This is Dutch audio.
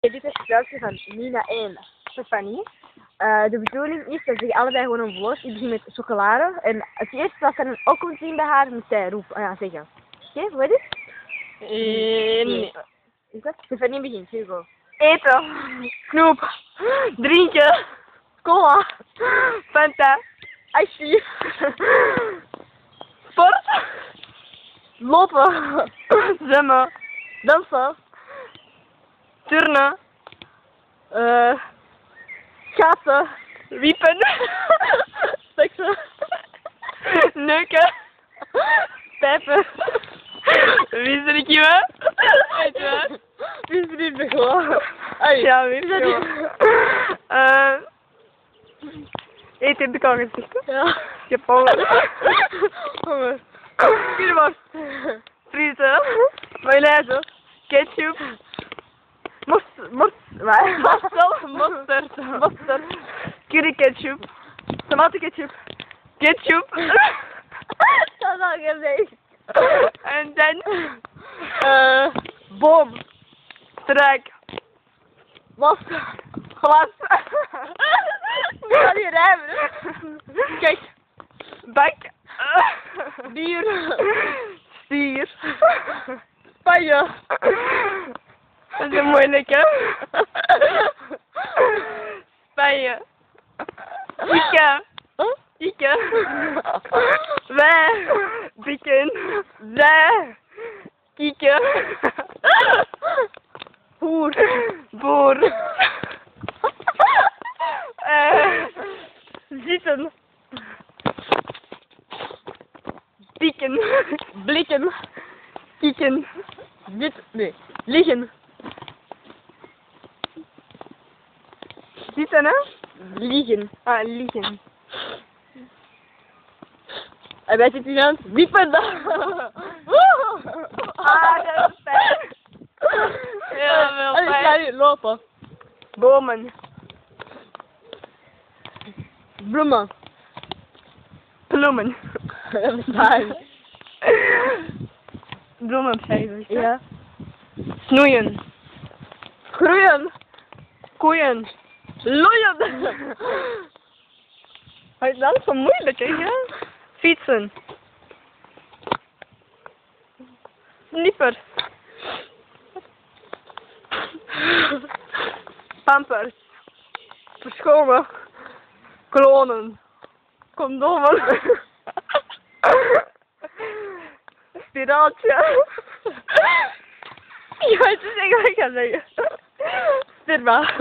Dit is het speltje van Nina en Stefanie. De bedoeling is dat ze allebei gewoon een woord. Ik begin met chocolade. En het eerste wat er ook komt zien bij haar, moet zij roepen. Ja, zeggen. Oké, wat is het? Nee. Is dat? Stefanie begint, Hugo. Eten. Snoep. Drinken. Cola. Fanta. Ijsje. Sport. Lopen. Zwemmen. Dansen. Turnen. Schaatsen. Wiepen. Seksen. Neuken. Pijpen. Wisselkiemen. Weet je wat? Wisselkiemen gewoon. Ja, wisselkiemen. Eten in de kar gezegd. Ja. Je hebt honger. Kierworst. Frieten. Mayonaise. Ketchup. Mosterd. Curry ketchup. Tomatenketchup. Ketchup. Dat is al gezegd. En dan boom. Struik. Was. Glas. Moet dat niet rijmen? Kijk. Bak. Bier. Stier. Spanje. Dat is een moeilijke. Spanje. Ike. Ike. Wij. Bikken. Zij. Kieken. Boer. Boer. Zitten. Pieken. Blikken. Kieken. Nee. Liggen. Zitten, hè? Liegen. Ah, liegen. En wij zitten hier aan het wiepen. Ah, dat is fijn. Heel veel En ik ga fijn. nu lopen. Bomen. Bloemen. Bloemen. Dat is fijn. Bloemen heb jij gezegd, hè? Ja. Snoeien. Groeien. Koeien. Loeien. Maar dat is zo moeilijk, hè? Ja? Fietsen. Snippers. Pampers. Verschonen. Klonen. Condomen. Spiraaltje. Ik weet niet wat ik ga zeggen. Sperma.